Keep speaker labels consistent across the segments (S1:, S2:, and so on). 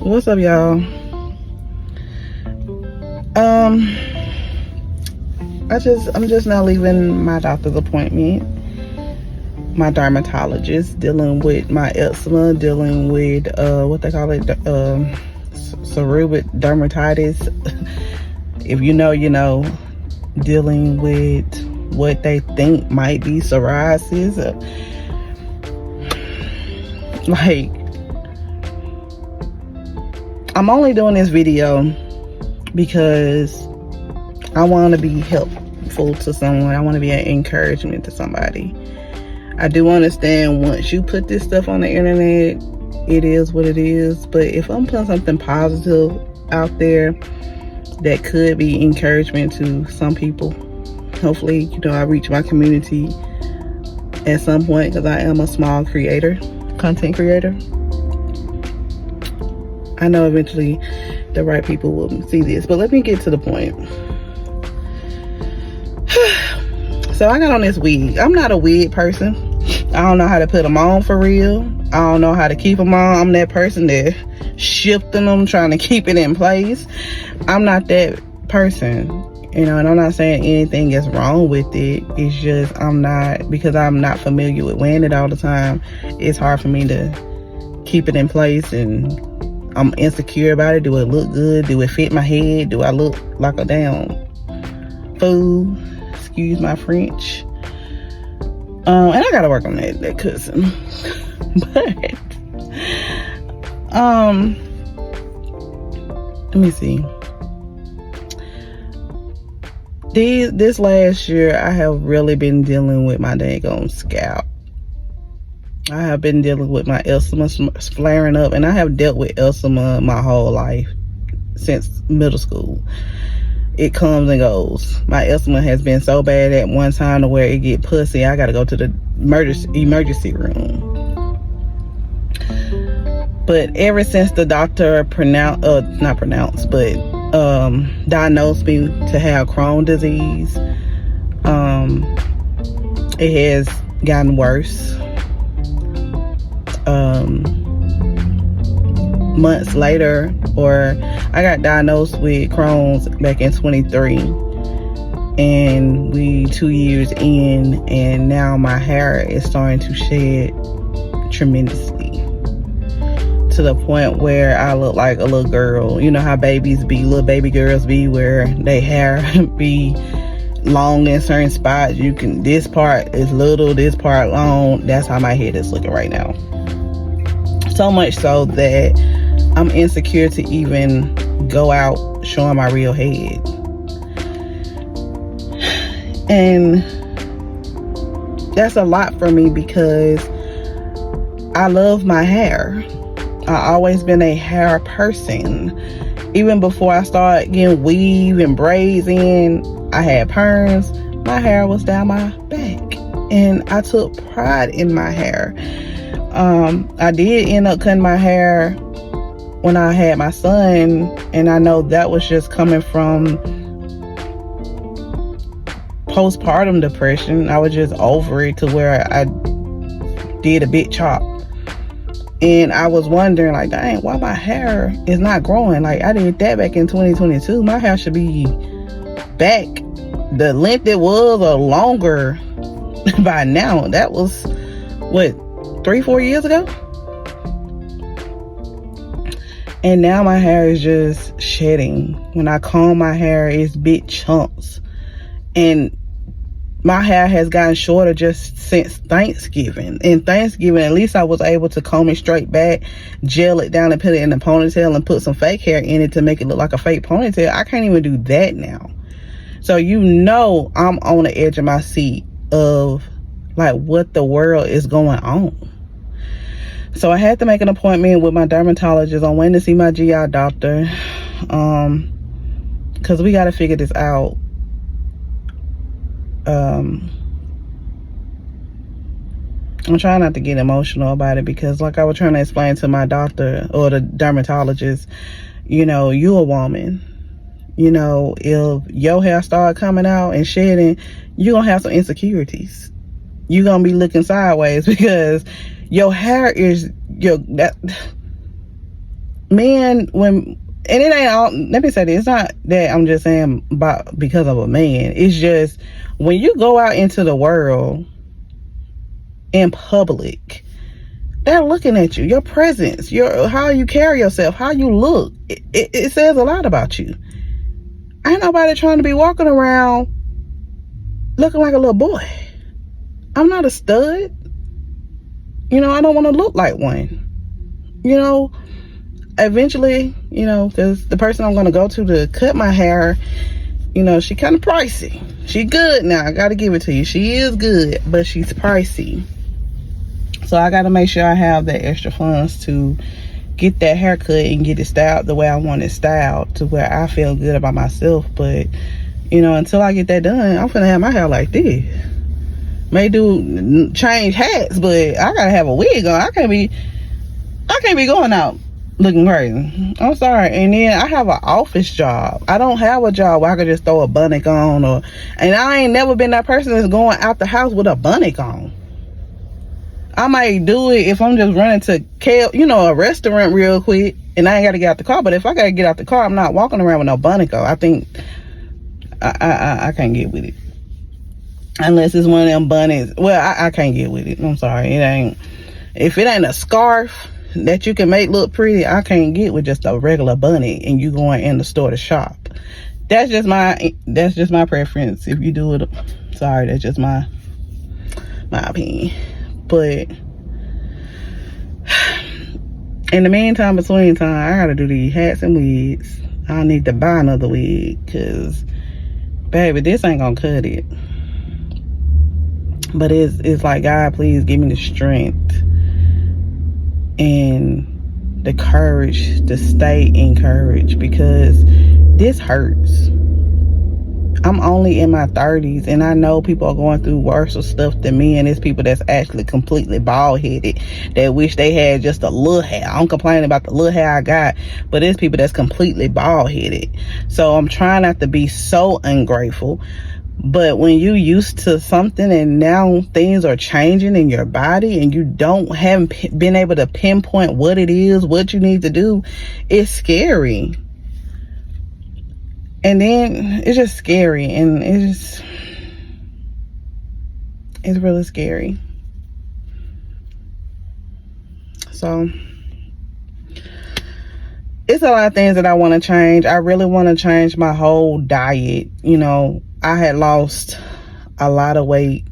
S1: What's up, y'all? I'm just now leaving my doctor's appointment, my dermatologist, dealing with my eczema, dealing with what they call it, seborrheic dermatitis. If you know, you know. Dealing with what they think might be psoriasis. Like, I'm only doing this video because I want to be helpful to someone. I want to be an encouragement to somebody. I do understand once you put this stuff on the internet, it is what it is. But if I'm putting something positive out there that could be encouragement to some people, hopefully, you know, I reach my community at some point, because I am a small creator, content creator. I know eventually the right people will see this, but let me get to the point. So I got on this wig. I'm not a wig person. I don't know how to put them on for real. I don't know how to keep them on. I'm that person that shifting them, trying to keep it in place. I'm not that person, you know, and I'm not saying anything is wrong with it. It's just because I'm not familiar with wearing it all the time. It's hard for me to keep it in place, and I'm insecure about it. Do it look good? Do it fit my head? Do I look like a damn fool? Excuse my French. And I gotta work on that cussing. But let me see. This last year, I have really been dealing with my daggone scalp. I have been dealing with my eczema flaring up, and I have dealt with eczema my whole life, since middle school. It comes and goes. My eczema has been so bad at one time to where it get pussy. I gotta go to the emergency room. But ever since the doctor diagnosed me to have Crohn disease, it has gotten worse. Months later, or I got diagnosed with Crohn's back in 23, and we 2 years in, and now my hair is starting to shed tremendously, to the point where I look like a little girl. You know how little baby girls be, where they hair be long in certain spots. This part is little, this part long. That's how my head is looking right now. So much so that I'm insecure to even go out showing my real head. And that's a lot for me, because I love my hair. I've always been a hair person. Even before I started getting weave and braids in, I had perms. My hair was down my back, and I took pride in my hair. I did end up cutting my hair when I had my son, and I know that was just coming from postpartum depression. I was just over it, to where I did a big chop. And I was wondering, like, dang, why my hair is not growing? Like, I did that back in 2022. My hair should be back the length it was, or longer by now. That was, what, 3-4 years ago? And now my hair is just shedding. When I comb my hair, it's big chunks. And my hair has gotten shorter just since Thanksgiving. In Thanksgiving, at least I was able to comb it straight back, gel it down, and put it in a ponytail, and put some fake hair in it to make it look like a fake ponytail. I can't even do that now. So you know I'm on the edge of my seat of, like, what the world is going on. So I had to make an appointment with my dermatologist. I went to see my GI doctor, because we got to figure this out. I'm trying not to get emotional about it, because like I was trying to explain to my doctor, or the dermatologist, you know, you a woman. You know, if your hair start coming out and shedding, you're gonna have some insecurities. You're gonna be looking sideways, because your hair is men, when, and it ain't all, let me say this, it's not that I'm just saying because of a man. It's just when you go out into the world in public, they're looking at you, your presence, how you carry yourself, how you look. It says a lot about you. Ain't nobody trying to be walking around looking like a little boy. I'm not a stud. I don't want to look like one. Eventually, because the person I'm going to go to cut my hair, she kind of pricey. She good now. I got to give it to you. She is good, but she's pricey. So I got to make sure I have the extra funds to get that haircut and get it styled the way I want it styled, to where I feel good about myself. But, until I get that done, I'm finna have my hair like this. May change hats, but I gotta have a wig on. I can't be going out looking crazy. I'm sorry. And then I have an office job. I don't have a job where I could just throw a bunnic on, and I ain't never been that person that's going out the house with a bunnic on. I might do it if I'm just running to a restaurant real quick and I ain't got to get out the car. But if I got to get out the car, I'm not walking around with no bunnic on. I think I can't get with it. Unless it's one of them bunnies. Well, I can't get with it. I'm sorry. If it ain't a scarf that you can make look pretty, I can't get with just a regular bunny and you going in the store to shop. That's just my preference. If you do it, sorry, that's just my opinion. But in the meantime, between time, I gotta do these hats and wigs. I need to buy another wig, because baby, this ain't gonna cut it. But it's like, God, please give me the strength and the courage to stay encouraged, because this hurts. I'm only in my 30s, and I know people are going through worse stuff than me, and it's people that's actually completely bald-headed that wish they had just a little hair. I'm complaining about the little hair I got, but it's people that's completely bald-headed. So I'm trying not to be so ungrateful. But when you used to something and now things are changing in your body and you haven't been able to pinpoint what it is, what you need to do, it's scary. And then it's just scary, and it's really scary. So it's a lot of things that I want to change. I really want to change my whole diet. I had lost a lot of weight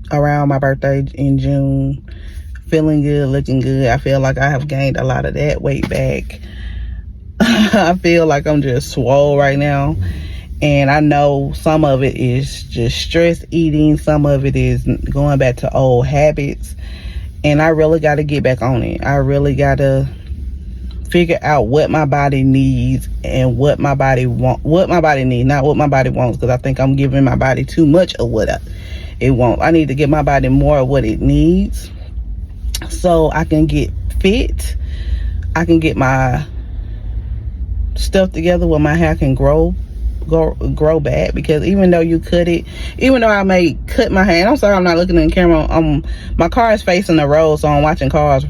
S1: around my birthday in June. Feeling good, looking good. I feel like I have gained a lot of that weight back. I feel like I'm just swole right now, and I know some of it is just stress eating, some of it is going back to old habits, and I really got to get back on it. I really got to figure out what my body needs and what my body wants, not what my body wants, because I think I'm giving my body too much of what it wants. I need to give my body more of what it needs, so I can get fit, I can get my stuff together where my hair can grow back. Because even though you cut it, even though I may cut my hair, and I'm sorry I'm not looking in the camera, my car is facing the road, so I'm watching cars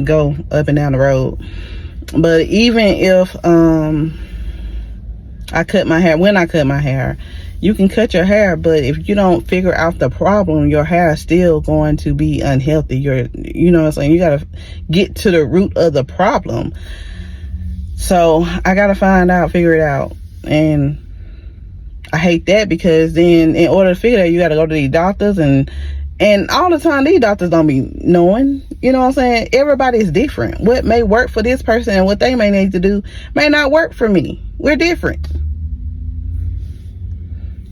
S1: go up and down the road. But even if I cut my hair, when I cut my hair, you can cut your hair, but if you don't figure out the problem, your hair is still going to be unhealthy. You know what I'm saying? You gotta get to the root of the problem. So I gotta figure it out. And I hate that, because then in order to figure that, you gotta go to these doctors, and all the time these doctors don't be knowing. You know what I'm saying? Everybody's different. What may work for this person and what they may need to do may not work for me. We're different.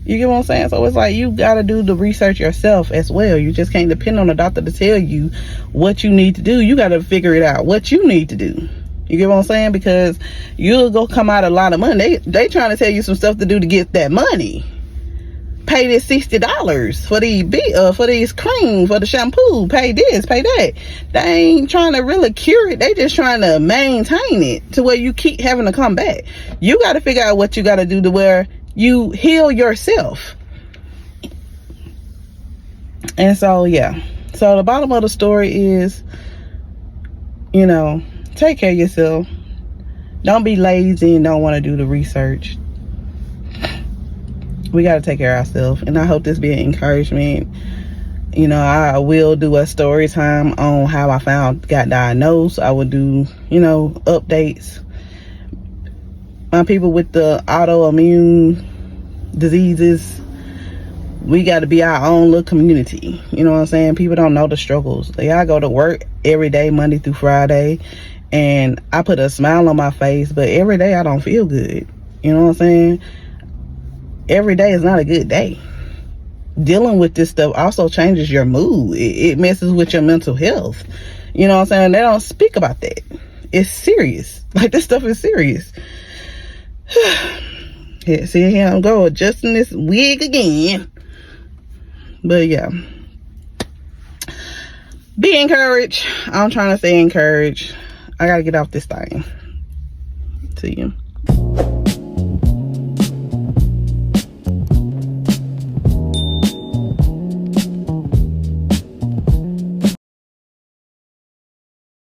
S1: You get what I'm saying? So it's like, you gotta do the research yourself as well. You just can't depend on the doctor to tell you what you need to do. You gotta figure it out, what you need to do. You get what I'm saying? Because you'll go come out a lot of money. They trying to tell you some stuff to do to get that money. Pay this $60 for these cream, for the shampoo. Pay this, pay that. They ain't trying to really cure it. They just trying to maintain it to where you keep having to come back. You got to figure out what you got to do to where you heal yourself. And so, yeah. So the bottom of the story is, you know, take care of yourself. Don't be lazy and don't want to do the research. We got to take care of ourselves. And I hope this be an encouragement. You know, I will do a story time on how I got diagnosed. I will do, you know, updates. My people with the autoimmune diseases, we got to be our own little community. You know what I'm saying? People don't know the struggles. I go to work every day, Monday through Friday, and I put a smile on my face, but every day I don't feel good. You know what I'm saying? Every day is not a good day. Dealing with this stuff also changes your mood. It messes with your mental health. You know what I'm saying? They don't speak about that. It's serious. Like, this stuff is serious. Yeah, see, here I'm going adjusting this wig again. But yeah, be encouraged. I'm trying to stay encouraged. I gotta get off this thing. See you.